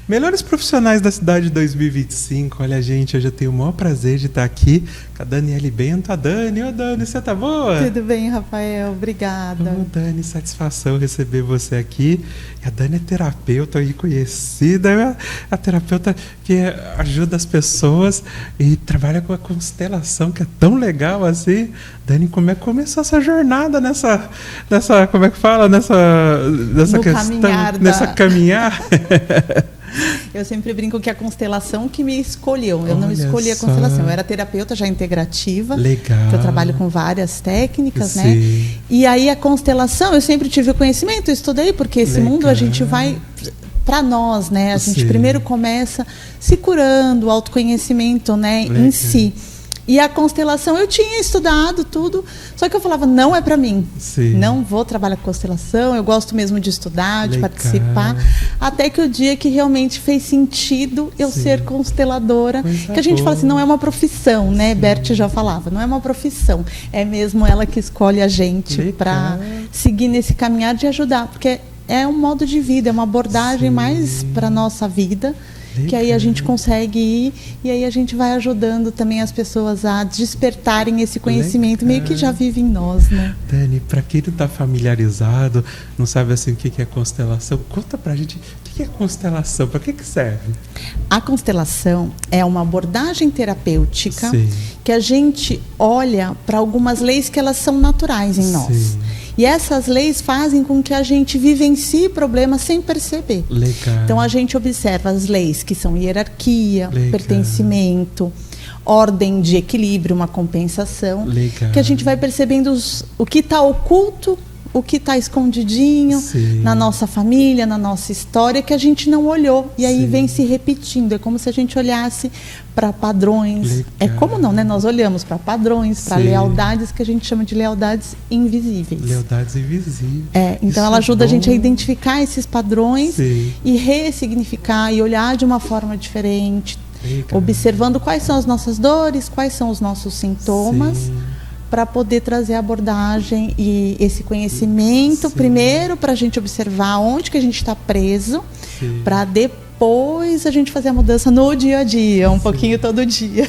Melhores profissionais da cidade 2025. Olha, gente, hoje eu tenho o maior prazer de estar aqui com a Daniele Bento. A Dani, ô Dani, você tá boa? Tudo bem, Rafael, obrigada. Ô Dani, satisfação receber você aqui. E a Dani é terapeuta aí conhecida, é a terapeuta que ajuda as pessoas e trabalha com a constelação, que é tão legal assim. Dani, como é que começou essa jornada nessa como é que fala? Nessa questão, nessa caminhar? Eu sempre brinco que a constelação que me escolheu. Eu não escolhi a constelação. Eu era terapeuta já integrativa. Legal. Que eu trabalho com várias técnicas, Sim. né? E aí a constelação, eu sempre tive o conhecimento, eu estudei, porque esse mundo a gente vai para nós, né? A gente primeiro começa se curando, o autoconhecimento, né, em si. E a constelação, eu tinha estudado tudo, só que eu falava, não é para mim. Sim. Não vou trabalhar com constelação, eu gosto mesmo de estudar, de participar. Até que o dia que realmente fez sentido eu ser consteladora, que a gente fala assim, não é uma profissão, né? Bert já falava, não é uma profissão. É mesmo ela que escolhe a gente para seguir nesse caminhar de ajudar, porque é um modo de vida, é uma abordagem mais para a nossa vida. Que aí a gente consegue ir e aí a gente vai ajudando também as pessoas a despertarem esse conhecimento meio que já vive em nós, né? Dani, para quem não está familiarizado, não sabe assim o que é constelação, conta pra gente o que é constelação, para que serve? A constelação é uma abordagem terapêutica que a gente olha para algumas leis que elas são naturais em nós. E essas leis fazem com que a gente vivencie problemas sem perceber. Legal. Então a gente observa as leis que são hierarquia, pertencimento, ordem de equilíbrio, uma compensação. Legal. Que a gente vai percebendo o que está oculto, o que está escondidinho na nossa família, na nossa história, que a gente não olhou. E aí vem se repetindo. É como se a gente olhasse para padrões. Legal. É como não, né? Nós olhamos para padrões, para lealdades, que a gente chama de lealdades invisíveis. Lealdades invisíveis. Então ela ajuda a gente a identificar esses padrões e ressignificar e olhar de uma forma diferente. Legal. Observando quais são as nossas dores, quais são os nossos sintomas. Para poder trazer a abordagem e esse conhecimento, primeiro para a gente observar onde que a gente está preso, para depois a gente fazer a mudança no dia a dia, um pouquinho todo dia.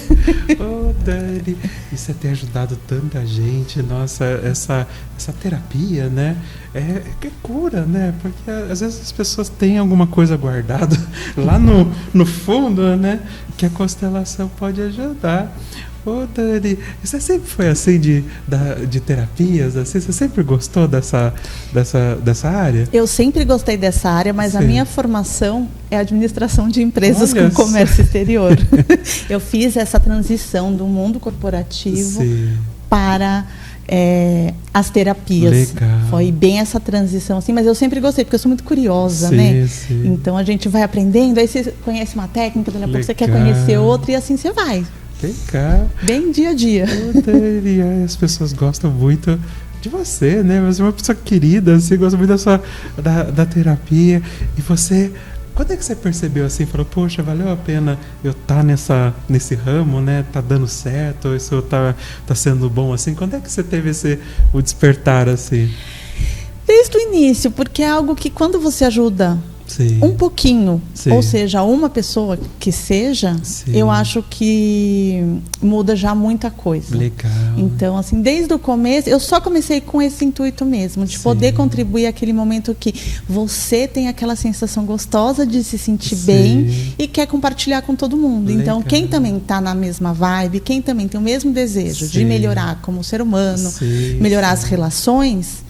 Oh, Dani, isso é ter ajudado tanta gente, nossa, essa terapia, né? É cura, né? Porque às vezes as pessoas têm alguma coisa guardada lá no fundo, né? Que a constelação pode ajudar. Ô, Dani, você sempre foi assim de terapias? Assim? Você sempre gostou dessa área? Eu sempre gostei dessa área, mas a minha formação é administração de empresas com comércio exterior. Eu fiz essa transição do mundo corporativo para as terapias. Legal. Foi bem essa transição, assim, mas eu sempre gostei, porque eu sou muito curiosa, né? Então a gente vai aprendendo, aí você conhece uma técnica, daqui a pouco você quer conhecer outra, e assim você vai. Vem cá. Bem dia a dia. As pessoas gostam muito de você, né? Você é uma pessoa querida, assim, gosta muito da terapia. E você, quando é que você percebeu assim, falou, poxa, valeu a pena eu estar nesse ramo, né? Tá dando certo, isso tá sendo bom, assim. Quando é que você teve o despertar, assim? Desde o início, porque é algo que quando você ajuda um pouquinho, ou seja, uma pessoa que seja, eu acho que muda já muita coisa. Legal. Então, assim, desde o começo, eu só comecei com esse intuito mesmo, de poder contribuir aquele momento que você tem aquela sensação gostosa de se sentir bem e quer compartilhar com todo mundo. Legal. Então, quem também está na mesma vibe, quem também tem o mesmo desejo de melhorar como ser humano, melhorar as relações,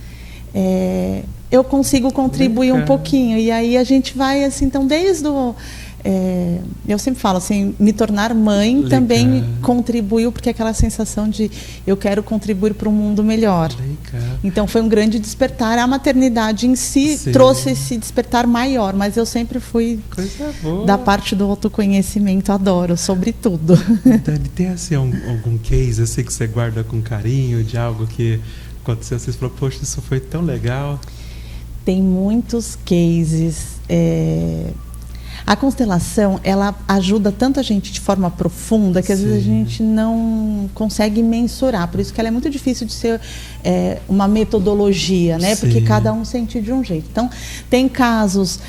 eu consigo contribuir um pouquinho. E aí a gente vai assim, então desde eu sempre falo assim, me tornar mãe também contribuiu, porque aquela sensação de eu quero contribuir para um mundo melhor. Então foi um grande despertar. A maternidade em si trouxe esse despertar maior, mas eu sempre fui da parte do autoconhecimento, adoro, sobre tudo. Dani, tem assim algum case assim, que você guarda com carinho, de algo que aconteceu, você falou, poxa, isso foi tão legal? Tem muitos cases. A constelação, ela ajuda tanto a gente de forma profunda que às vezes a gente não consegue mensurar. Por isso que ela é muito difícil de ser uma metodologia, né? Porque cada um sente de um jeito. Então, tem casos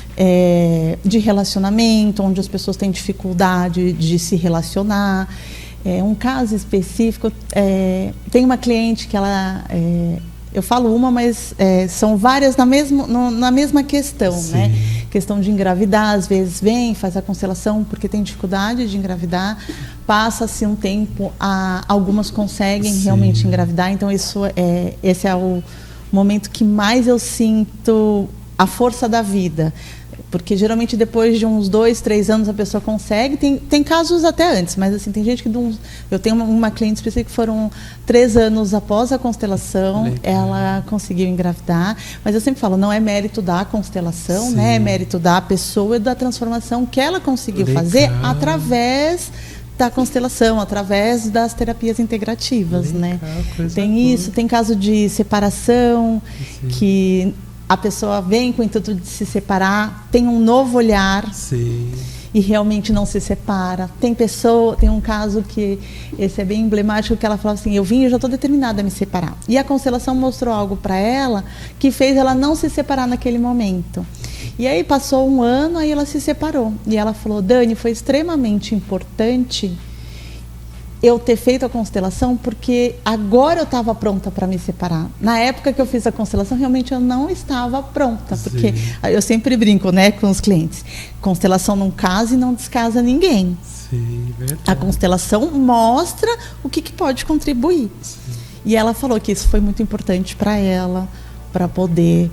de relacionamento, onde as pessoas têm dificuldade de se relacionar. Um caso específico, tem uma cliente que ela... eu falo uma, mas são várias na mesma questão, né? Questão de engravidar, às vezes vem, faz a constelação porque tem dificuldade de engravidar, passa-se um tempo, algumas conseguem realmente engravidar, então esse é o momento que mais eu sinto a força da vida. Porque geralmente depois de uns 2, 3 anos a pessoa consegue, tem casos até antes, mas assim, tem gente que eu tenho uma cliente específica que foram 3 anos após a constelação, ela conseguiu engravidar, mas eu sempre falo, não é mérito da constelação, né? É mérito da pessoa e da transformação que ela conseguiu fazer através da constelação, através das terapias integrativas, né? Tem isso, tem caso de separação, que a pessoa vem com o intuito de se separar, tem um novo olhar e realmente não se separa. Tem um caso que esse é bem emblemático, que ela falou assim, eu já estou determinada a me separar. E a constelação mostrou algo para ela que fez ela não se separar naquele momento. E aí passou 1 ano, aí ela se separou. E ela falou, Dani, foi extremamente importante eu ter feito a constelação, porque agora eu estava pronta para me separar. Na época que eu fiz a constelação, realmente eu não estava pronta, porque eu sempre brinco, né, com os clientes. Constelação não casa e não descasa ninguém. Verdade. A constelação mostra o que pode contribuir. E ela falou que isso foi muito importante para ela, para poder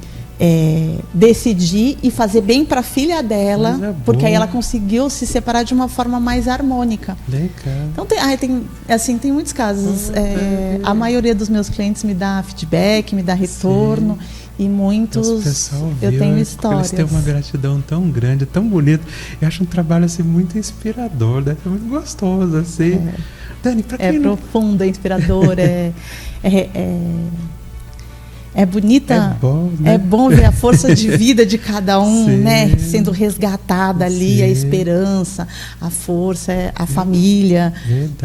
decidir e fazer bem para a filha dela, porque aí ela conseguiu se separar de uma forma mais harmônica. Então tem muitos casos. A maioria dos meus clientes me dá feedback, me dá retorno. E muitos eu tenho histórias. Eles têm uma gratidão tão grande, tão bonito. Eu acho um trabalho assim muito inspirador, né? É muito gostoso assim. Dani, pra quem profundo, é inspirador, é bonita, né? É bom ver a força de vida de cada um, né, sendo resgatada ali, a esperança, a força, a família.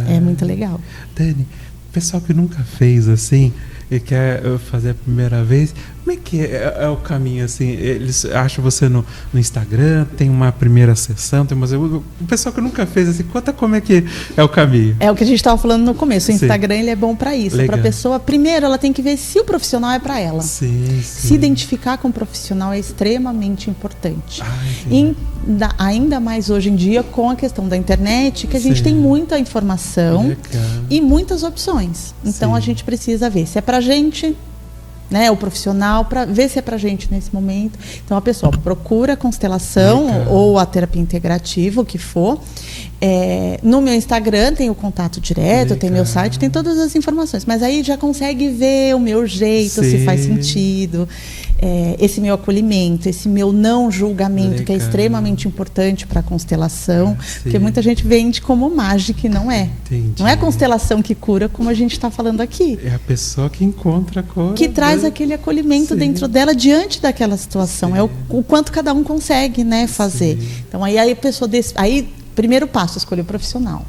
É muito legal. Dani, pessoal que nunca fez assim e quer fazer a primeira vez, como é que é o caminho assim? Eles acham você no Instagram, tem uma primeira sessão, o pessoal que nunca fez assim, conta como é que é o caminho. É o que a gente estava falando no começo. O Instagram ele é bom para isso, para a pessoa. Primeiro, ela tem que ver se o profissional é para ela. Se identificar com o profissional é extremamente importante. Ainda mais hoje em dia com a questão da internet, que a gente tem muita informação e muitas opções. Então a gente precisa ver se é para gente, né, o profissional, para ver se é pra gente nesse momento. Então a pessoa procura a constelação ou a terapia integrativa, o que for. No meu Instagram tem o contato direto, tem meu site, tem todas as informações. Mas aí já consegue ver o meu jeito, se faz sentido. Esse meu acolhimento, esse meu não julgamento, que é extremamente importante para a constelação, porque muita gente vende como mágica e não é. Não é a constelação que cura, como a gente está falando aqui. É a pessoa que encontra a cor. Que traz aquele acolhimento dentro dela diante daquela situação. É o quanto cada um consegue, né, fazer. Então aí a pessoa... primeiro passo, escolher o profissional.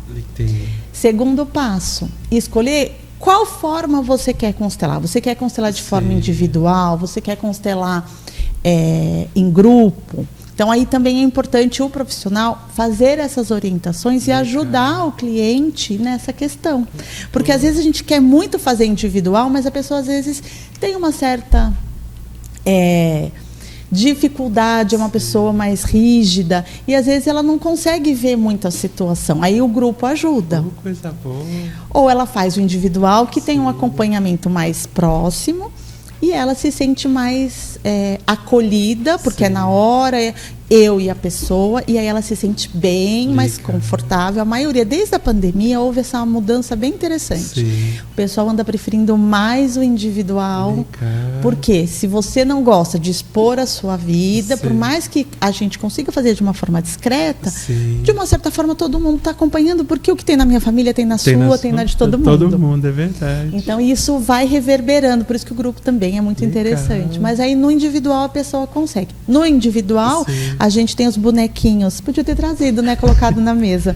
Segundo passo, escolher qual forma você quer constelar. Você quer constelar de forma individual? Você quer constelar em grupo? Então, aí também é importante o profissional fazer essas orientações e ajudar o cliente nessa questão. Porque, às vezes, a gente quer muito fazer individual, mas a pessoa, às vezes, tem uma certa dificuldade, é uma pessoa mais rígida e, às vezes, ela não consegue ver muita situação. Aí o grupo ajuda. Coisa boa. Ou ela faz o individual, que tem um acompanhamento mais próximo, e ela se sente mais acolhida, porque é na hora, eu e a pessoa, e aí ela se sente bem mais confortável. A maioria, desde a pandemia, houve essa mudança bem interessante. O pessoal anda preferindo mais o individual, porque se você não gosta de expor a sua vida, por mais que a gente consiga fazer de uma forma discreta, de uma certa forma todo mundo está acompanhando, porque o que tem na minha família tem na sua, tem na de todo mundo. Todo mundo, é verdade. Então isso vai reverberando, por isso que o grupo também é muito interessante. Mas aí no individual a pessoa consegue. No individual, Sim. a gente tem os bonequinhos. Podia ter trazido, né? Colocado na mesa.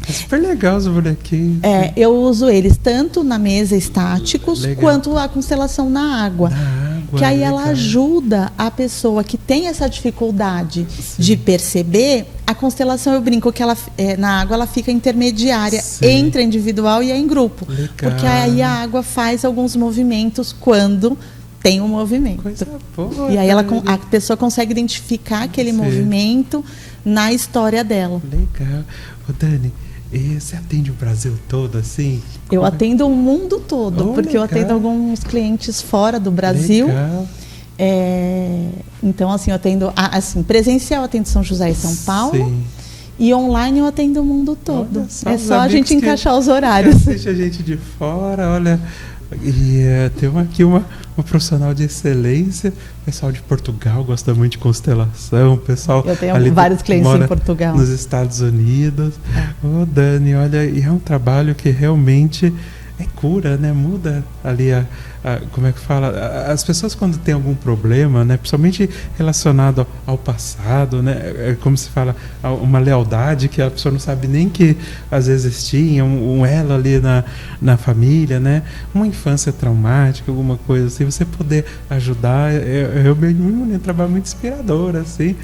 É super legal os bonequinhos. Eu uso eles tanto na mesa estáticos, Legal. quanto a constelação na água. Na água, Que aí legal. ela ajuda a pessoa que tem essa dificuldade de perceber. A constelação, eu brinco que ela, na água ela fica intermediária Sim. entre a individual e a em grupo. Legal. Porque aí a água faz alguns movimentos quando tem um movimento. Coisa boa. E aí Dani. a pessoa consegue identificar aquele Sim. movimento na história dela. Legal. Ô, Dani, e você atende o Brasil todo assim? Eu Como é? atendo o mundo todo, Oh, porque eu legal. atendo alguns clientes fora do Brasil. Legal. Então, assim, eu atendo, assim, presencial eu atendo São José e São Paulo. Sim. E online eu atendo o mundo todo. Olha só, É os só a amigos gente que- encaixar os Que horários. assiste a gente de fora, olha. E tem aqui uma profissional de excelência. O pessoal de Portugal gosta muito de constelação. O pessoal Eu tenho ali vários clientes mora em Portugal. nos Estados Unidos. Ô, Dani, olha, e é um trabalho que realmente é cura, né? Muda ali como é que fala? As pessoas quando tem algum problema, né? Principalmente relacionado ao passado, né? É como se fala, uma lealdade que a pessoa não sabe nem que às vezes tinha, um elo ali na família, né? Uma infância traumática, alguma coisa assim, você poder ajudar, é um trabalho muito inspirador, assim.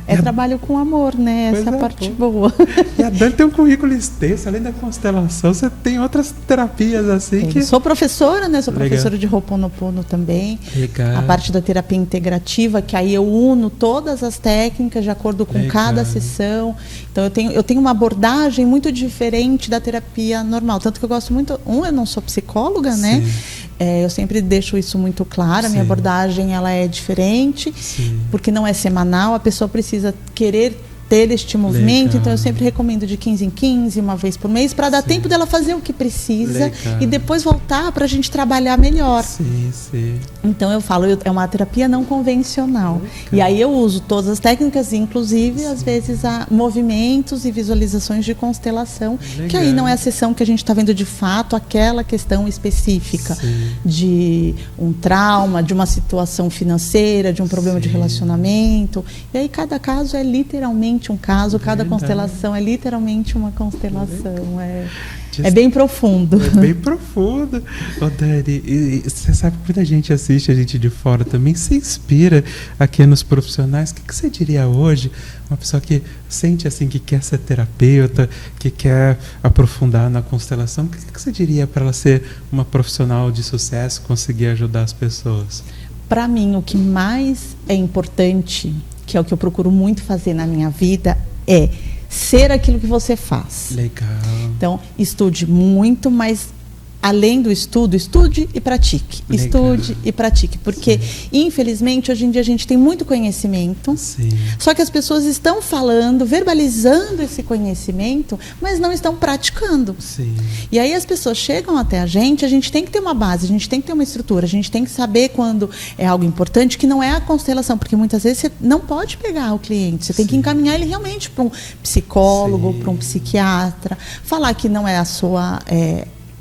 É trabalho com amor, né? Essa é a Coisa parte boa. E a Dani tem um currículo extenso, além da constelação, você tem outras terapias assim que... Sou professora, né? Sou Legal. professora de Ho'oponopono também. Legal. A parte da terapia integrativa, que aí eu uno todas as técnicas de acordo com Legal. cada sessão. Então eu tenho uma abordagem muito diferente da terapia normal. Tanto que eu gosto muito. Eu não sou psicóloga, né? Sim. Eu sempre deixo isso muito claro. A minha Sim. abordagem ela é diferente, Sim. porque não é semanal. A pessoa precisa querer ter este movimento, Legal. então eu sempre recomendo de 15 em 15, uma vez por mês, para dar Sim. tempo dela fazer o que precisa Legal. e depois voltar para a gente trabalhar melhor. Sim, sim. Então eu falo, é uma terapia não convencional. Legal. E aí eu uso todas as técnicas, inclusive às vezes movimentos e visualizações de constelação, Legal. que aí não é a sessão que a gente está vendo de fato aquela questão específica Sim. de um trauma, de uma situação financeira, de um problema de Sim. relacionamento. E aí cada caso é literalmente um caso, cada Verdade. constelação é literalmente uma constelação. É bem profundo. É bem profundo. Ô, Dani, e você sabe que muita gente assiste a gente de fora também, se inspira aqui nos profissionais. O que você diria hoje? Uma pessoa que sente assim que quer ser terapeuta, que quer aprofundar na constelação, o que você diria para ela ser uma profissional de sucesso, conseguir ajudar as pessoas? Para mim, o que mais é importante, que é o que eu procuro muito fazer na minha vida, é ser aquilo que você faz. Legal. Então, estude muito, mas além do estudo, estude e pratique. Legal. Estude e pratique. Porque, infelizmente, hoje em dia a gente tem muito conhecimento, Sim. só que as pessoas estão falando, verbalizando esse conhecimento, mas não estão praticando. Sim. E aí as pessoas chegam até a gente tem que ter uma base, a gente tem que ter uma estrutura, a gente tem que saber quando é algo importante, que não é a constelação, porque muitas vezes você não pode pegar o cliente, você tem que Sim. encaminhar ele realmente para um psicólogo, Sim. para um psiquiatra, falar que não é a sua...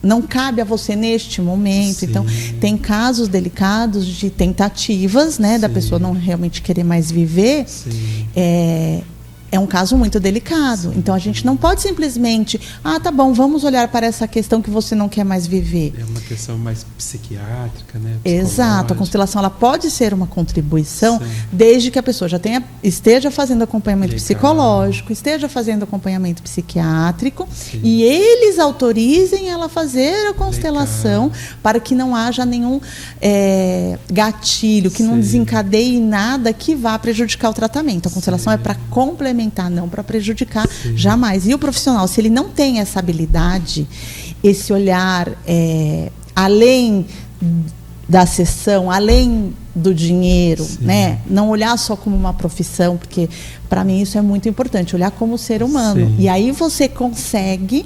não cabe a você neste momento. Sim. Então, tem casos delicados de tentativas, né, da Sim. pessoa não realmente querer mais viver. Sim. É um caso muito delicado. Então, a gente não pode simplesmente, tá bom, vamos olhar para essa questão que você não quer mais viver. É uma questão mais psiquiátrica, né? Exato, a Psicológica. constelação ela pode ser uma contribuição Sim. desde que a pessoa já esteja fazendo acompanhamento Legal. psicológico, esteja fazendo acompanhamento psiquiátrico Sim. e eles autorizem ela a fazer a constelação para que não haja nenhum gatilho, que não Sim. desencadeie nada que vá prejudicar o tratamento. A constelação Sim. é para complementar, não para prejudicar Sim. jamais. E o profissional, se ele não tem essa habilidade, esse olhar além da sessão, além do dinheiro, Sim. né? Não olhar só como uma profissão, porque para mim isso é muito importante, olhar como ser humano. Sim. E aí você consegue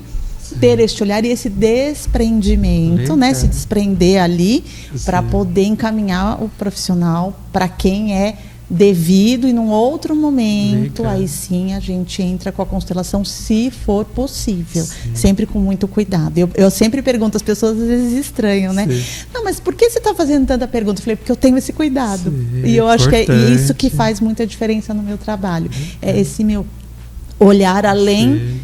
ter este olhar e esse desprendimento, Legal. né? Se desprender ali Sim. para poder encaminhar o profissional para quem é devido e num outro momento, Legal. aí sim a gente entra com a constelação, se for possível, Sim. sempre com muito cuidado. Eu sempre pergunto, as pessoas às vezes estranham, né? Sim. Não, mas por que você está fazendo tanta pergunta? Eu falei, porque eu tenho esse cuidado. Sim, E eu acho que é importante. isso que faz muita diferença no meu trabalho. É esse meu olhar além Sim.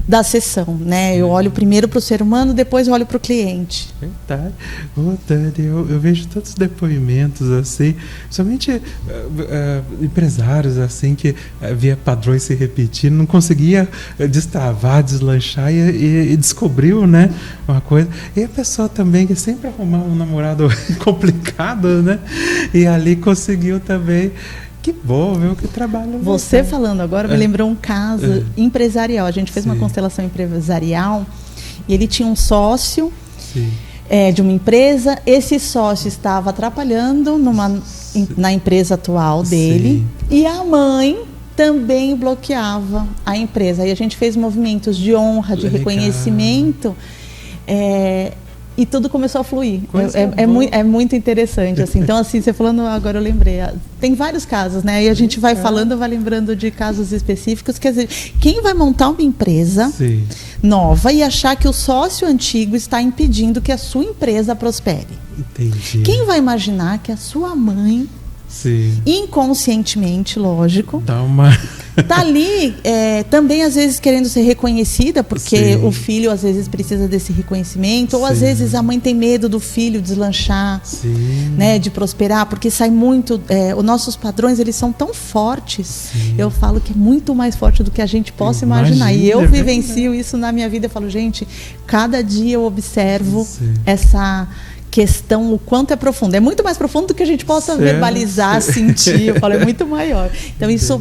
da sessão, né? Eu olho primeiro para o ser humano, depois eu olho para o cliente. Verdade. Ô, Dani, eu vejo tantos depoimentos assim, somente empresários assim que via padrões se repetindo, não conseguia destravar, deslanchar e descobriu, né, uma coisa. E a pessoa também que sempre arrumava um namorado complicado, né, e ali conseguiu também. Que bom, viu? Que trabalho. Você legal. falando agora me lembrou um caso empresarial. A gente fez uma Sim. constelação empresarial e ele tinha um sócio Sim. de uma empresa. Esse sócio estava atrapalhando na empresa atual dele. Sim. E a mãe também bloqueava a empresa. Aí a gente fez movimentos de honra, de Legal. reconhecimento. E tudo começou a fluir. Boa. É muito interessante, assim. Então, assim, você falando agora, eu lembrei. Tem vários casos, né? E a gente vai falando, vai lembrando de casos específicos. Quer dizer, quem vai montar uma empresa Sim. nova e achar que o sócio antigo está impedindo que a sua empresa prospere? Entendi. Quem vai imaginar que a sua mãe, Sim. inconscientemente, lógico, Dá uma. tá ali também às vezes querendo ser reconhecida, porque Sim. o filho às vezes precisa desse reconhecimento, ou às Sim. vezes a mãe tem medo do filho deslanchar, Sim. né, de prosperar, porque sai muito, os nossos padrões, eles são tão fortes. Sim. Eu falo que é muito mais forte do que a gente possa imaginar. E eu Imagina, vivencio isso na minha vida. Eu falo, gente, cada dia eu observo Sim. essa questão, o quanto é profundo. É muito mais profundo do que a gente possa Sim. verbalizar, sentir. Eu falo, é muito maior. Então, isso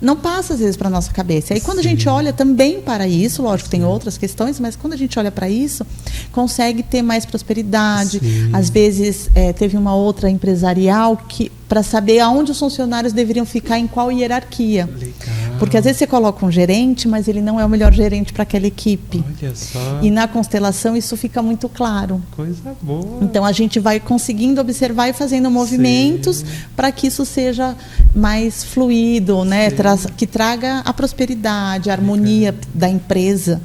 não passa, às vezes, para a nossa cabeça. E aí, quando a gente olha também para isso, lógico, tem outras questões, mas quando a gente olha para isso, consegue ter mais prosperidade. Sim. Às vezes, teve uma outra empresarial que, para saber aonde os funcionários deveriam ficar, em qual hierarquia. Legal. Porque às vezes você coloca um gerente, mas ele não é o melhor gerente para aquela equipe. Olha só. E na constelação isso fica muito claro. Coisa boa. Então a gente vai conseguindo observar e fazendo movimentos para que isso seja mais fluido, né? Que traga a prosperidade, a harmonia da empresa.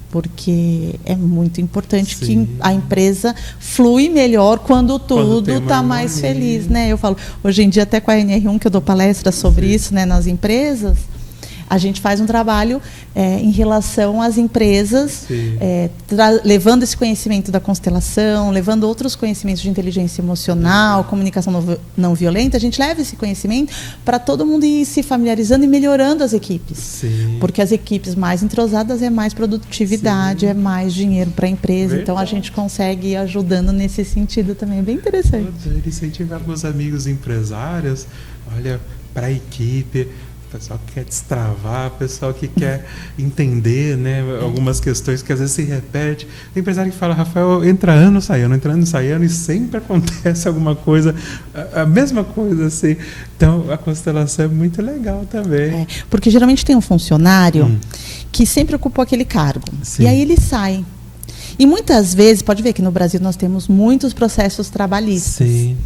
Porque é muito importante que a empresa flui melhor quando tudo está mais feliz, né? Eu falo, hoje em dia até com a NR1, que eu dou palestra sobre isso, né, nas empresas, a gente faz um trabalho em relação às empresas, levando esse conhecimento da constelação, levando outros conhecimentos de inteligência emocional, comunicação não violenta. A gente leva esse conhecimento para todo mundo ir se familiarizando e melhorando as equipes. Sim. Porque as equipes mais entrosadas é mais produtividade, é mais dinheiro para a empresa. Então a gente consegue ir ajudando nesse sentido também. É bem interessante. Incentivar meus amigos empresários, olha, para a equipe. Pessoal que quer destravar, pessoal que quer entender, né, algumas questões que às vezes se repete. Tem empresário que fala, Rafael, entra ano, sai ano, e sempre acontece alguma coisa, a mesma coisa assim. Então, a constelação é muito legal também. Porque geralmente tem um funcionário que sempre ocupou aquele cargo. Sim. E aí ele sai. E muitas vezes, pode ver que no Brasil nós temos muitos processos trabalhistas. Sim.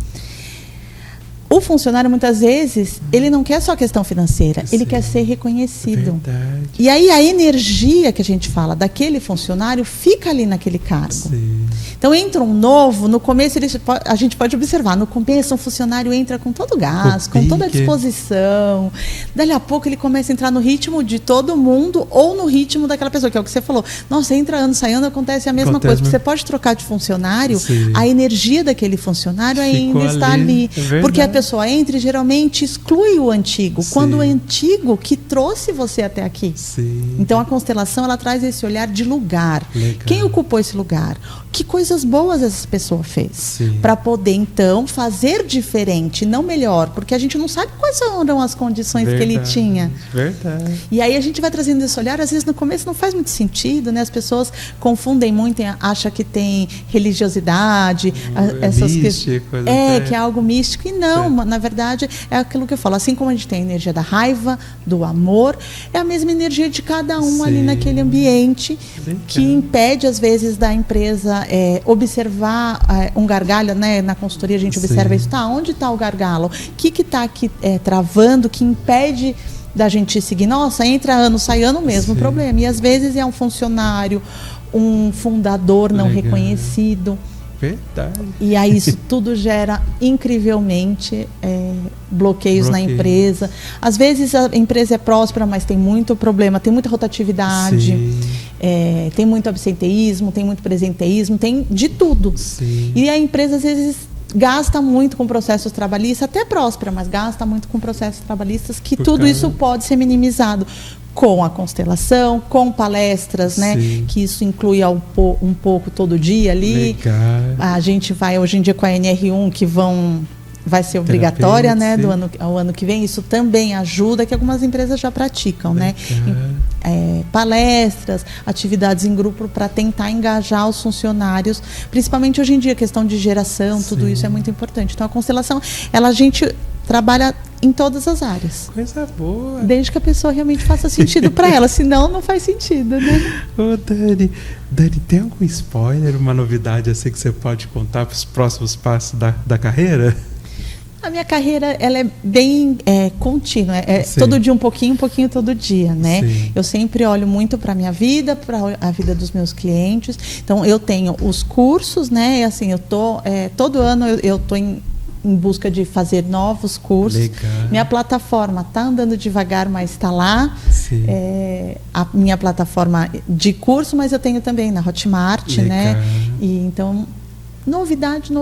O funcionário, muitas vezes, ele não quer só a questão financeira, ele quer ser reconhecido. Verdade. E aí a energia que a gente fala daquele funcionário fica ali naquele cargo. Sim. Então entra um novo, no começo a gente pode observar, no começo um funcionário entra com todo o gás, com toda a disposição. Dali a pouco ele começa a entrar no ritmo de todo mundo ou no ritmo daquela pessoa, que é o que você falou. Nossa, entra ano, sai ano, acontece a mesma coisa. Porque você pode trocar de funcionário, a energia daquele funcionário ainda está ali. Porque a pessoa entra e geralmente exclui o antigo. Quando o antigo que trouxe você até aqui. Sim. Então a constelação, ela traz esse olhar de lugar. Legal. Quem ocupou esse lugar? Que coisas boas essa pessoa fez? Para poder, então, fazer diferente, não melhor. Porque a gente não sabe quais eram as condições que ele tinha. Verdade. E aí a gente vai trazendo esse olhar, às vezes no começo não faz muito sentido, né? As pessoas confundem muito, acham que tem religiosidade, essas místico, que é algo místico. E não, na verdade, é aquilo que eu falo, assim como a gente tem a energia da raiva, do amor, é a mesma energia de cada um ali naquele ambiente, que impede, às vezes, da empresa observar um gargalo, né? Na consultoria a gente observa isso, onde está o gargalo? O que está aqui travando, que impede da gente seguir? Nossa, entra ano, sai ano, mesmo problema. E às vezes é um funcionário, um fundador não reconhecido. Verdade. E aí isso tudo gera incrivelmente bloqueios na empresa. Às vezes a empresa é próspera, mas tem muito problema, tem muita rotatividade, tem muito absenteísmo, tem muito presenteísmo, tem de tudo. Sim. E a empresa às vezes gasta muito com processos trabalhistas, até próspera, mas gasta muito com processos trabalhistas, que tudo isso pode ser minimizado com a constelação, com palestras, né? Que isso inclui um pouco todo dia ali. Legal. A gente vai hoje em dia com a NR1, que vai ser obrigatória, né, ao ano que vem. Isso também ajuda, que algumas empresas já praticam, né? Palestras, atividades em grupo para tentar engajar os funcionários, principalmente hoje em dia, questão de geração, tudo isso é muito importante. Então a constelação, a gente trabalha em todas as áreas. Coisa boa. Desde que a pessoa realmente faça sentido para ela, senão não faz sentido, né? Ô, Dani, tem algum spoiler, uma novidade assim que você pode contar para os próximos passos da carreira? A minha carreira, ela é bem contínua, todo dia um pouquinho todo dia, né? Sim. Eu sempre olho muito para a minha vida, para a vida dos meus clientes. Então, eu tenho os cursos, né? E, assim, todo ano eu estou em busca de fazer novos cursos. Legal. Minha plataforma está andando devagar, mas está lá. A minha plataforma de curso, mas eu tenho também na Hotmart, né? E, então, novidade.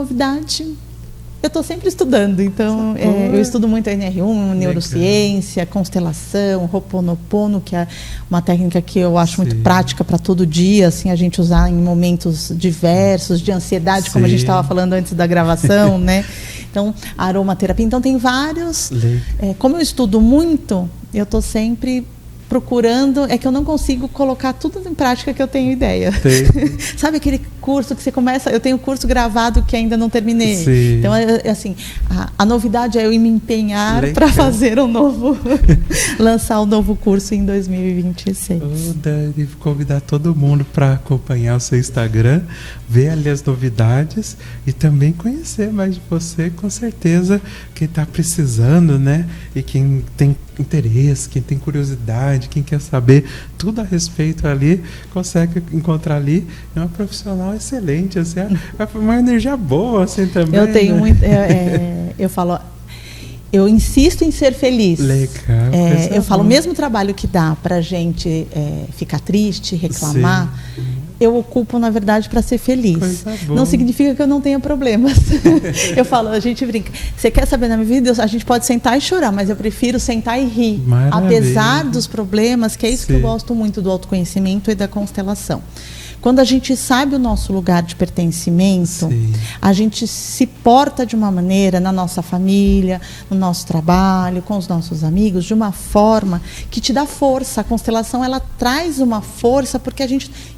Eu estou sempre estudando, então eu estudo muito a NR1, neurociência, constelação, Ho'oponopono, que é uma técnica que eu acho muito prática para todo dia, assim, a gente usar em momentos diversos, de ansiedade, como a gente estava falando antes da gravação, né? Então, a aromaterapia. Então, tem vários... como eu estudo muito, eu estou sempre procurando, é que eu não consigo colocar tudo em prática que eu tenho ideia. Sabe aquele curso que você começa, eu tenho curso gravado que ainda não terminei. Sim. Então, assim, a novidade é eu me empenhar para fazer lançar um novo curso em 2026. Dani, convidar todo mundo para acompanhar o seu Instagram, ver ali as novidades e também conhecer mais de você, com certeza, quem está precisando, né? E quem tem interesse, quem tem curiosidade, quem quer saber tudo a respeito ali, consegue encontrar ali uma profissional excelente, assim, uma energia boa, assim, também. Eu tenho muito, eu falo, eu insisto em ser feliz. Legal. Eu falo, o mesmo trabalho que dá pra gente ficar triste, reclamar, eu ocupo, na verdade, para ser feliz. Não significa que eu não tenha problemas. Eu falo, a gente brinca. Você quer saber da minha vida? A gente pode sentar e chorar, mas eu prefiro sentar e rir. Maravilha. Apesar dos problemas, que é isso que eu gosto muito do autoconhecimento e da constelação. Quando a gente sabe o nosso lugar de pertencimento, a gente se porta de uma maneira na nossa família, no nosso trabalho, com os nossos amigos, de uma forma que te dá força. A constelação, ela traz uma força, porque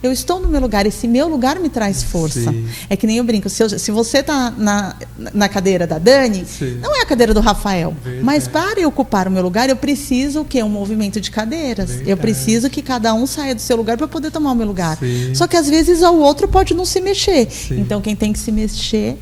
eu estou no meu lugar, esse meu lugar me traz força. É que nem eu brinco, se você está na cadeira da Dani, não é a cadeira do Rafael. Mas para eu ocupar o meu lugar, eu preciso um movimento de cadeiras. Eu preciso que cada um saia do seu lugar para poder tomar o meu lugar. Só que às vezes o outro pode não se mexer. Então quem tem que se mexer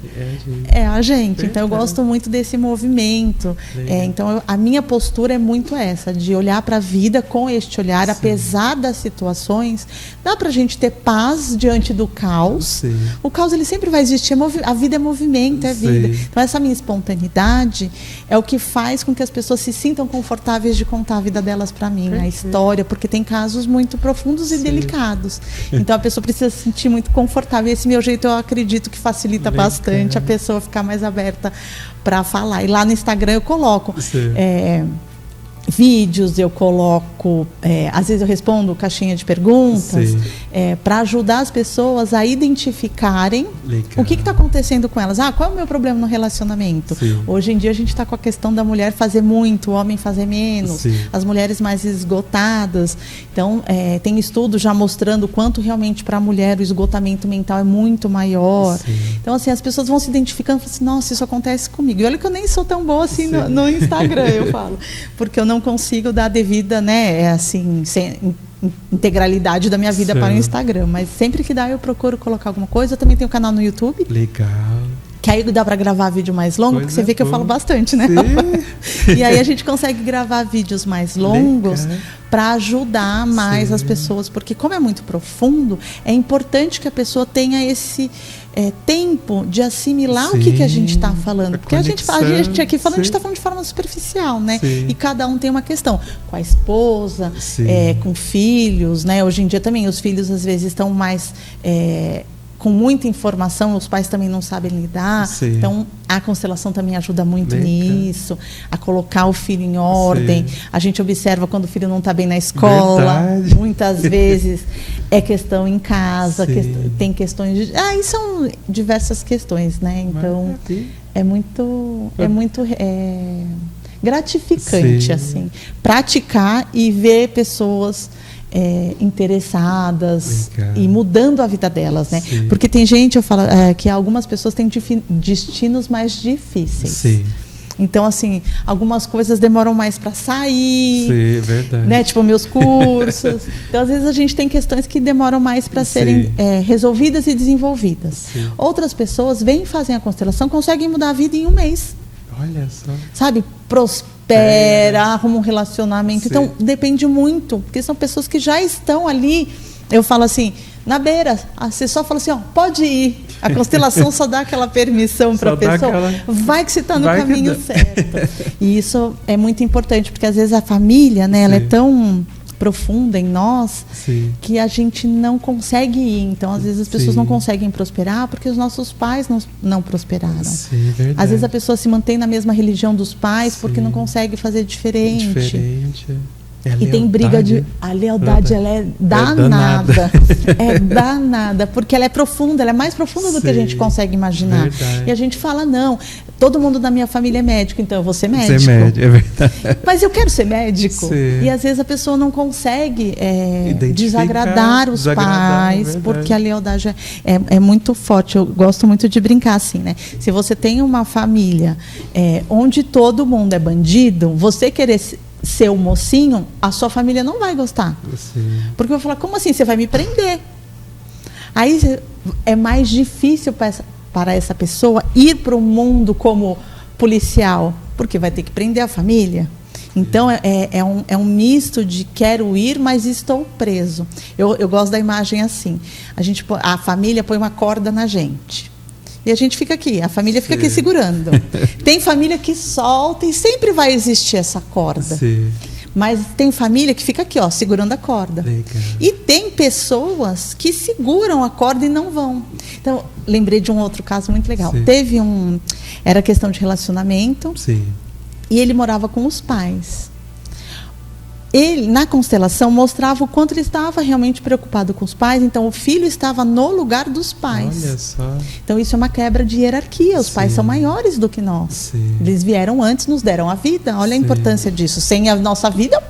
é a gente. Então eu gosto muito desse movimento. Então a minha postura é muito essa, de olhar para a vida com este olhar, apesar das situações. Dá para a gente ter paz diante do caos. O caos, ele sempre vai existir. A vida é movimento, é vida. Então essa minha espontaneidade é o que faz com que as pessoas se sintam confortáveis de contar a vida delas para mim, a história, porque tem casos muito profundos e delicados. Então a pessoa precisa se sentir muito confortável. Esse meu jeito, eu acredito que facilita bastante a pessoa ficar mais aberta para falar. E lá no Instagram eu coloco vídeos, eu coloco, às vezes eu respondo caixinha de perguntas, para ajudar as pessoas a identificarem o que está acontecendo com elas. Qual é o meu problema no relacionamento? Sim. Hoje em dia a gente está com a questão da mulher fazer muito, o homem fazer menos, Sim. as mulheres mais esgotadas. Então, tem estudos já mostrando o quanto realmente para a mulher o esgotamento mental é muito maior. Sim. Então, assim, as pessoas vão se identificando e falam assim, nossa, isso acontece comigo. E olha que eu nem sou tão boa assim no Instagram, eu falo. Porque eu não consigo dar a devida, né, assim, integralidade da minha vida para o Instagram. Mas sempre que dá, eu procuro colocar alguma coisa. Eu também tenho um canal no YouTube. Legal. Que aí dá para gravar vídeo mais longo, porque você vê que eu falo bastante, né? E aí a gente consegue gravar vídeos mais longos para ajudar mais as pessoas. Porque como é muito profundo, é importante que a pessoa tenha esse tempo de assimilar o que a gente está falando. Porque a gente aqui falando, a gente está falando de forma superficial, né? Sim. E cada um tem uma questão. Com a esposa, com filhos, né? Hoje em dia também os filhos às vezes estão mais... com muita informação, os pais também não sabem lidar. Sim. Então, a constelação também ajuda muito nisso, a colocar o filho em ordem. Sim. A gente observa quando o filho não está bem na escola. Verdade. Muitas vezes é questão em casa, tem questões de... Aí são diversas questões, né? Então, é muito gratificante, assim, praticar e ver pessoas... interessadas e mudando a vida delas, né? Sim. Porque tem gente, eu falo, que algumas pessoas têm destinos mais difíceis. Sim. Então, assim, algumas coisas demoram mais para sair. Sim, verdade. Né? Tipo, meus cursos. Então, às vezes, a gente tem questões que demoram mais para serem resolvidas e desenvolvidas. Sim. Outras pessoas vêm, fazem a constelação, conseguem mudar a vida em um mês. Olha só. Sabe? Arruma um relacionamento. Sim. Então, depende muito, porque são pessoas que já estão ali. Eu falo assim, na beira, você só fala assim, pode ir. A constelação só dá aquela permissão para a pessoa. Vai que você está no caminho certo. E isso é muito importante, porque às vezes a família, né, ela é tão profunda em nós que a gente não consegue ir. Então, às vezes as pessoas não conseguem prosperar porque os nossos pais não prosperaram. Sim, verdade. Às vezes a pessoa se mantém na mesma religião dos pais porque não consegue fazer diferente. E tem briga de... A lealdade, ela é danada. É danada, porque ela é profunda, ela é mais profunda do que a gente consegue imaginar. Verdade. E a gente fala, não, todo mundo da minha família é médico, então eu vou ser médico. É verdade. Mas eu quero ser médico. Sim. E às vezes a pessoa não consegue desagradar os pais, porque a lealdade é muito forte. Eu gosto muito de brincar assim, né? Se você tem uma família onde todo mundo é bandido, você querer ser o mocinho, a sua família não vai gostar. Sim. Porque eu vou falar, como assim? Você vai me prender. Aí é mais difícil para essa pessoa ir para o mundo como policial, porque vai ter que prender a família. Então, é um misto de quero ir, mas estou preso. Eu gosto da imagem assim. A família põe uma corda na gente. E a gente fica aqui, a família fica aqui segurando. Tem família que solta e sempre vai existir essa corda. Sim. Mas tem família que fica aqui, segurando a corda. Legal. E tem pessoas que seguram a corda e não vão. Então, lembrei de um outro caso muito legal. Sim. Era questão de relacionamento. Sim. E ele morava com os pais. Ele, na constelação, mostrava o quanto ele estava realmente preocupado com os pais. Então, o filho estava no lugar dos pais. Olha só. Então, isso é uma quebra de hierarquia. Os pais são maiores do que nós. Sim. Eles vieram antes, nos deram a vida. Olha a importância disso. Sem a nossa vida,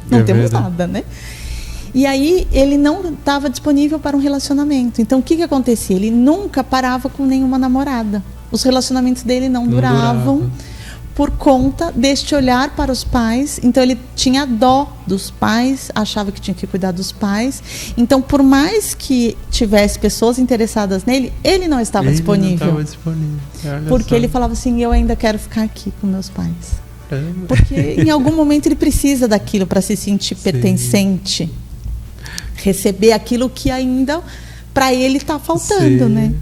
não temos nada, né? E aí, ele não estava disponível para um relacionamento. Então, o que acontecia? Ele nunca parava com nenhuma namorada. Os relacionamentos dele não duravam. Por conta deste olhar para os pais. Então, ele tinha dó dos pais, achava que tinha que cuidar dos pais. Então, por mais que tivesse pessoas interessadas nele, ele não estava disponível. Não estava disponível. Porque ele falava assim, eu ainda quero ficar aqui com meus pais. Porque em algum momento ele precisa daquilo para se sentir pertencente. Receber aquilo que ainda para ele está faltando, né?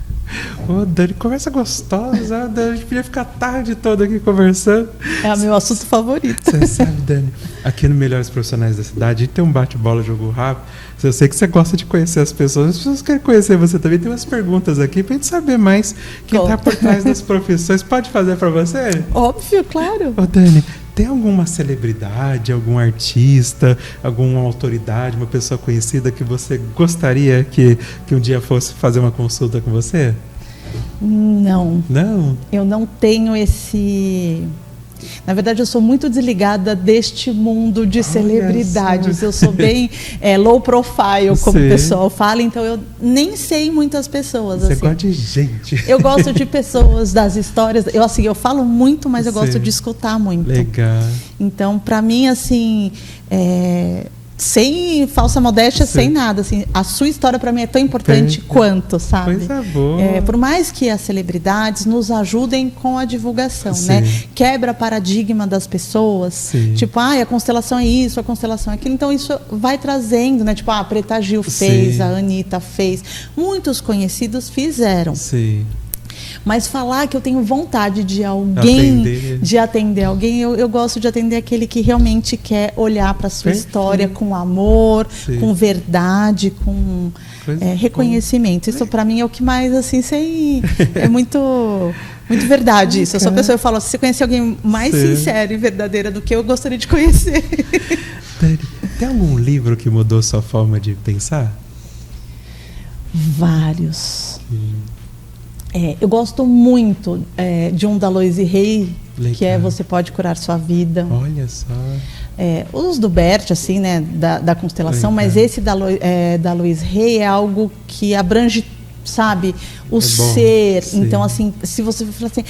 Dani, conversa gostosa. Dani, a gente podia ficar a tarde toda aqui conversando. É o meu assunto favorito. Você sabe, Dani, aqui no Melhores Profissionais da Cidade, a gente tem um bate-bola, jogo rápido. Eu sei que você gosta de conhecer as pessoas querem conhecer você também. Tem umas perguntas aqui pra gente saber mais quem está por trás das profissões. Pode fazer para você? Óbvio, claro. Dani, Tem alguma celebridade, algum artista, alguma autoridade, uma pessoa conhecida que você gostaria que um dia fosse fazer uma consulta com você? Não. Não? Eu não tenho esse... Na verdade, eu sou muito desligada deste mundo de celebridades. Eu sou bem low profile, como o pessoal fala, então eu nem sei muitas pessoas. Você assim. gosta de gente. Eu gosto de pessoas, das histórias. Eu falo muito, mas eu gosto de escutar muito. Legal. Então, para mim, assim, sem falsa modéstia, sem nada, assim, a sua história para mim é tão importante quanto, sabe? Coisa boa. Por mais que as celebridades nos ajudem com a divulgação, né? Quebra paradigma das pessoas, tipo, a constelação é isso, a constelação é aquilo, então isso vai trazendo, né? Tipo, a Preta Gil fez, a Anitta fez, muitos conhecidos fizeram. Sim. Mas falar que eu tenho vontade de atender alguém, eu gosto de atender aquele que realmente quer olhar para a sua história com amor, com verdade, com reconhecimento. Isso para mim é o que mais, assim, é muito verdade isso. Eu sou a pessoa, eu falo, se você conhecer alguém mais sincero e verdadeira do que eu gostaria de conhecer. Tem algum livro que mudou sua forma de pensar? Vários. Eu gosto muito de um da Louise Hay, que é Você Pode Curar Sua Vida. Olha só. Os do Bert, assim, né, da constelação, mas esse da Louise Hay é algo que abrange, sabe, o ser. Sim. Então, assim, se você falar assim,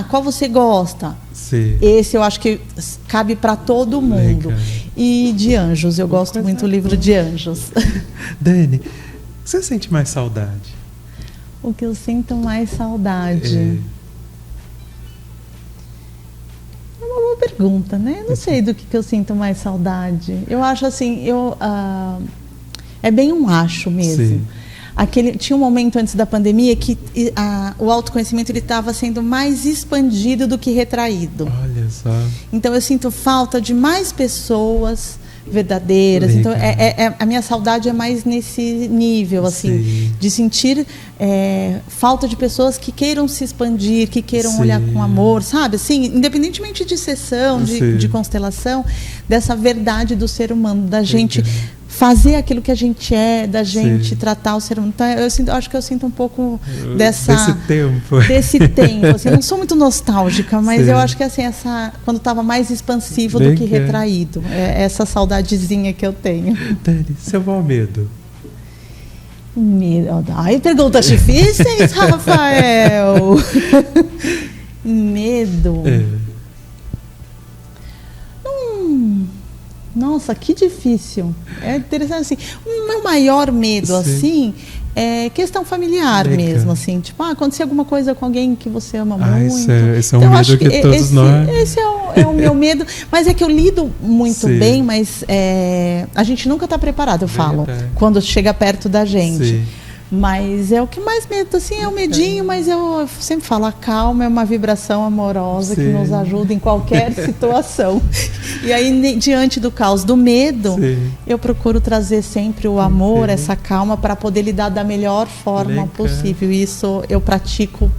qual você gosta? Sim. Esse eu acho que cabe para todo mundo. Legal. E de anjos, eu gosto muito do livro de anjos. Dani, você sente mais saudade? O que eu sinto mais saudade? É uma boa pergunta, né? Eu não sei do que eu sinto mais saudade. Eu acho assim, é bem um acho mesmo. Tinha um momento antes da pandemia que o autoconhecimento ele estava sendo mais expandido do que retraído. Olha só. Então eu sinto falta de mais pessoas verdadeiras. Legal. Então a minha saudade é mais nesse nível, assim, de sentir falta de pessoas que queiram se expandir, que queiram olhar com amor, sabe? Assim, independentemente de sessão, de constelação, dessa verdade do ser humano, da gente fazer aquilo que a gente da gente tratar o ser humano. Então, acho que eu sinto um pouco desse tempo. Assim, eu não sou muito nostálgica, mas eu acho que assim, quando estava mais expansivo do que retraído. Essa saudadezinha que eu tenho. Dani, seu maior medo? Ai, perguntas difíceis, Rafael. Medo. Nossa, que difícil. É interessante, assim. O meu maior medo, assim, é questão familiar mesmo, assim. Tipo, acontecer alguma coisa com alguém que você ama muito. Esse é um medo que todos nós... Esse é o meu medo. Mas é que eu lido muito bem, mas a gente nunca está preparado, eu falo, quando chega perto da gente. Mas é o que mais medo, assim, é o medinho, mas eu sempre falo, a calma é uma vibração amorosa que nos ajuda em qualquer situação. E aí, diante do caos do medo, eu procuro trazer sempre o amor, essa calma, para poder lidar da melhor forma possível. Isso eu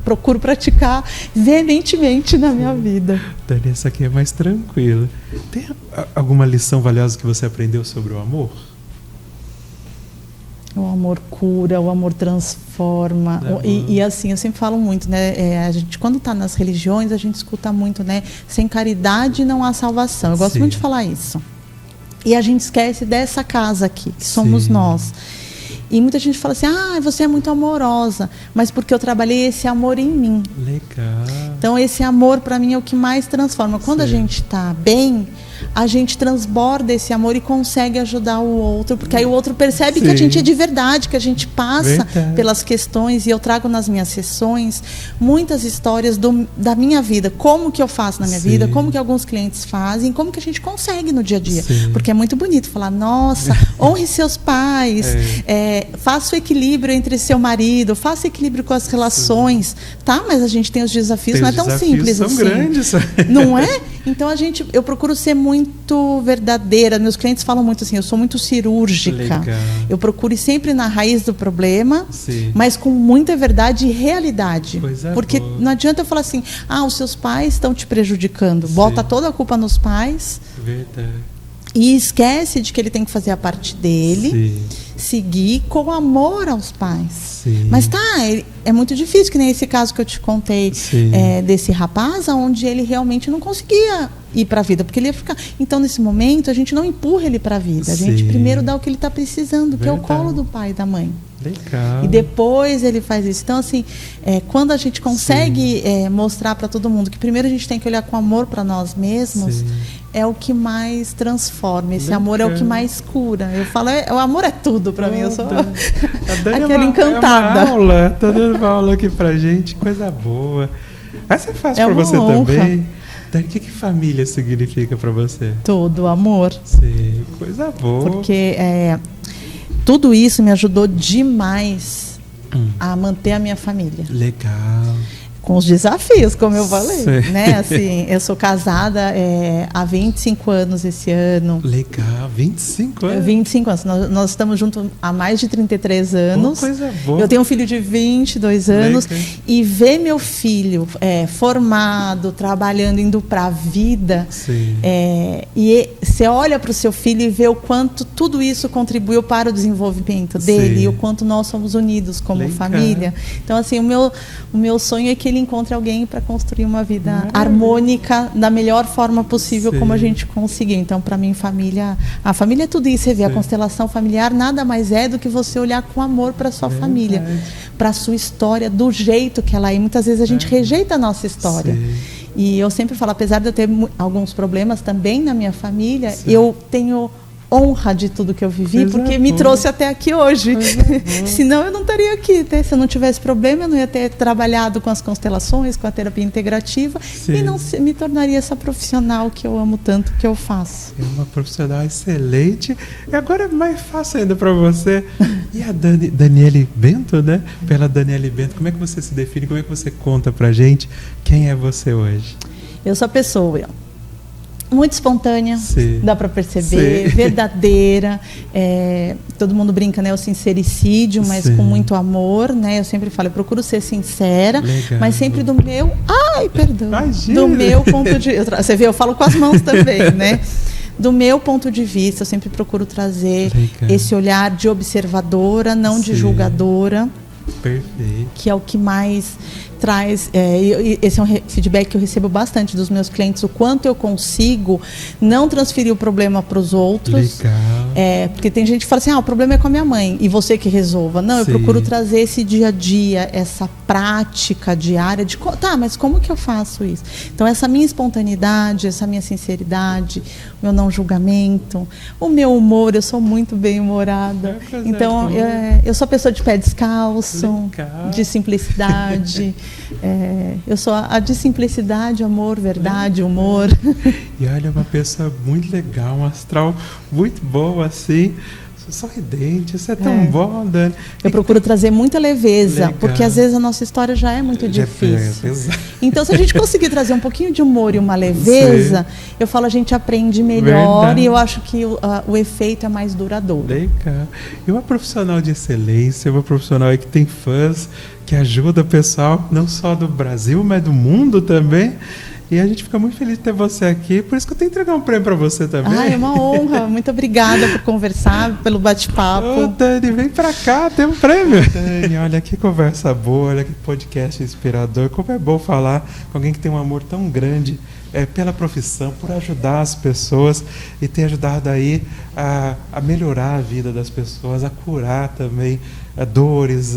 procuro praticar veementemente na minha vida. Dani, essa aqui é mais tranquila. Tem alguma lição valiosa que você aprendeu sobre o amor? O amor cura, o amor transforma. E assim, eu sempre falo muito, né? A gente, quando está nas religiões, a gente escuta muito, né? Sem caridade não há salvação. Eu gosto muito de falar isso. E a gente esquece dessa casa aqui, que somos nós. E muita gente fala assim, você é muito amorosa, mas porque eu trabalhei esse amor em mim. Legal. Então, esse amor, para mim, é o que mais transforma. Quando a gente está bem, a gente transborda esse amor e consegue ajudar o outro, porque aí o outro percebe que a gente é de verdade, que a gente passa pelas questões. E eu trago nas minhas sessões muitas histórias da minha vida, como que eu faço na minha vida, como que alguns clientes fazem, como que a gente consegue no dia a dia. Porque é muito bonito falar, nossa, honre seus pais, faça o equilíbrio entre seu marido, faça equilíbrio com as relações, tá? Mas a gente tem os desafios, não é tão simples são assim. Grandes. Não é? Então eu procuro ser muito verdadeira. Meus clientes falam muito assim, eu sou muito cirúrgica. Legal. Eu procuro ir sempre na raiz do problema, Sim. mas com muita verdade e realidade. Coisa Porque boa. não adianta eu falar assim, os seus pais estão te prejudicando. Sim. Bota toda a culpa nos pais. Verdade. E esquece de que ele tem que fazer a parte dele, Sim. seguir com amor aos pais. Sim. Mas é muito difícil, que nem esse caso que eu te contei, Sim. desse rapaz, onde ele realmente não conseguia ir para a vida, porque ele ia ficar. Então, nesse momento, a gente não empurra ele para a vida, a gente Sim. primeiro dá o que ele está precisando, que é o Verdade. colo do pai e da mãe. Legal. E depois ele faz isso. Então, assim, quando a gente consegue mostrar para todo mundo que primeiro a gente tem que olhar com amor para nós mesmos, Sim. é o que mais transforma. Esse Legal. amor é o que mais cura. Eu falo, o amor é tudo para mim. Eu sou A Dani aquela encantada. É uma aula, tá dando uma aula aqui pra gente, coisa boa. Essa é fácil pra uma você honra. também. Dani, o que família significa pra você? Tudo, amor. Sim, coisa boa. Porque tudo isso me ajudou demais a manter a minha família. Legal. Com os desafios, como eu falei. Sim. Né? Assim, eu sou casada há 25 anos esse ano. Legal, 25 anos. 25 anos. Nós estamos juntos há mais de 33 anos. Coisa boa. Eu tenho um filho de 22 anos. Legal. E ver meu filho formado, trabalhando, indo para a vida. Sim. E você olha para o seu filho e vê o quanto tudo isso contribuiu para o desenvolvimento dele. Sim. E o quanto nós somos unidos como Legal. família. Então, assim, o meu sonho é que ele encontre alguém para construir uma vida harmônica da melhor forma possível, Sim. como a gente conseguiu. Então, para mim, a família é tudo isso. Você vê a Sim. constelação familiar, nada mais é do que você olhar com amor para sua Verdade. família, para sua história, do jeito que ela é. E muitas vezes a gente rejeita a nossa história. Sim. E eu sempre falo, apesar de eu ter alguns problemas também na minha família, Sim. eu tenho honra de tudo que eu vivi, Coisa porque me boa. trouxe até aqui hoje. Coisa boa. Senão eu não estaria aqui, né? Se eu não tivesse problema, eu não ia ter trabalhado com as constelações, com a terapia integrativa. Sim. E não me tornaria essa profissional que eu amo tanto, que eu faço. É uma profissional excelente. E agora é mais fácil ainda para você. E a Daniele Bento, né? Pela Daniele Bento, como é que você se define? Como é que você conta pra gente quem é você hoje? Eu sou a pessoa muito espontânea, Sim. dá para perceber, Sim. verdadeira. Todo mundo brinca, né? O sincericídio, mas Sim. com muito amor, né? Eu sempre falo, eu procuro ser sincera, Legal. mas sempre do meu... perdão. Imagina. Do meu ponto de... Você vê, eu falo com as mãos também, né? Do meu ponto de vista, eu sempre procuro trazer Legal. esse olhar de observadora, não de Sim. julgadora, Perfeito. que é o que mais traz. Esse é um feedback que eu recebo bastante dos meus clientes, o quanto eu consigo não transferir o problema para os outros. Legal. Porque tem gente que fala assim, o problema é com a minha mãe e você que resolva. Não, eu Sim. procuro trazer esse dia a dia, essa prática diária de mas como que eu faço isso? Então, essa minha espontaneidade, essa minha sinceridade, o meu não julgamento, o meu humor, eu sou muito bem-humorada. Então, eu sou a pessoa de pé descalço, Legal. de simplicidade. Eu sou a de simplicidade, amor, verdade, humor. E olha, uma pessoa muito legal, um astral muito bom, assim, sorridente, isso é tão bom, Dani. Eu procuro trazer muita leveza, Legal. porque às vezes a nossa história já é muito difícil. Então, se a gente conseguir trazer um pouquinho de humor e uma leveza, eu falo, a gente aprende melhor. Verdade. E eu acho que o efeito é mais duradouro. Legal. E uma profissional de excelência, uma profissional aí que tem fãs, que ajuda o pessoal, não só do Brasil, mas do mundo também. E a gente fica muito feliz de ter você aqui. Por isso que eu tenho que entregar um prêmio para você também. É uma honra. Muito obrigada por conversar, pelo bate-papo. Ô, Dani, vem pra cá, tem um prêmio. Dani, olha que conversa boa, olha que podcast inspirador. Como é bom falar com alguém que tem um amor tão grande pela profissão, por ajudar as pessoas e ter ajudado aí a melhorar a vida das pessoas, a curar também dores,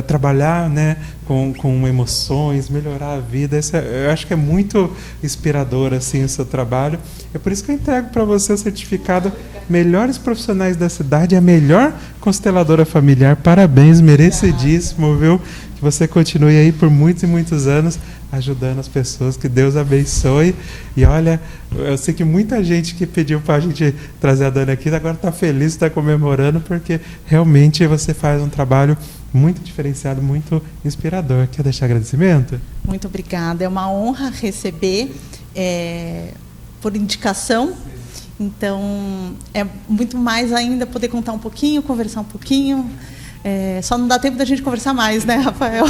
trabalhar, né, com emoções, melhorar a vida. Eu acho que é muito inspirador assim, o seu trabalho. É por isso que eu entrego para você o certificado Melhores Profissionais da Cidade, a melhor consteladora familiar. Parabéns, merecidíssimo, viu? Que você continue aí por muitos e muitos anos ajudando as pessoas, que Deus abençoe. E olha, eu sei que muita gente que pediu para a gente trazer a Dani aqui agora está feliz, está comemorando, porque realmente você faz um trabalho muito diferenciado, muito inspirador. Quer deixar agradecimento? Muito obrigada. É uma honra receber por indicação. Então, é muito mais ainda poder contar um pouquinho, conversar um pouquinho. Só não dá tempo da gente conversar mais, né, Rafael?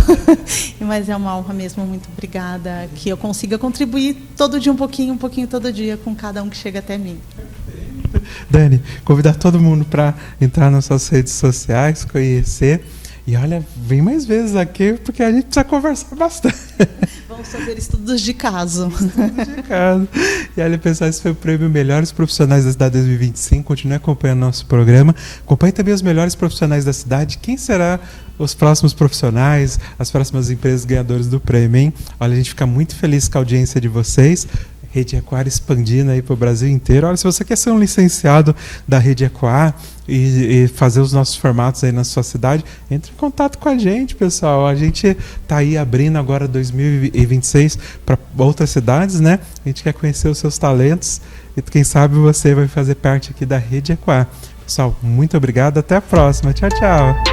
Mas é uma honra mesmo, muito obrigada, que eu consiga contribuir todo dia um pouquinho todo dia com cada um que chega até mim. Dani, convidar todo mundo para entrar nas suas redes sociais, conhecer. E olha, vem mais vezes aqui, porque a gente precisa conversar bastante. Vamos fazer estudos de caso. Estudos de caso. E olha, pessoal, esse foi o prêmio Melhores Profissionais da Cidade 2025. Continue acompanhando nosso programa. Acompanhe também os melhores profissionais da cidade. Quem será os próximos profissionais, as próximas empresas ganhadoras do prêmio, hein? Olha, a gente fica muito feliz com a audiência de vocês. Rede Ecoar expandindo aí para o Brasil inteiro. Olha, se você quer ser um licenciado da Rede Ecoar e fazer os nossos formatos aí na sua cidade, entre em contato com a gente, pessoal. A gente está aí abrindo agora 2026 para outras cidades, né? A gente quer conhecer os seus talentos e quem sabe você vai fazer parte aqui da Rede Ecoar. Pessoal, muito obrigado. Até a próxima. Tchau, tchau.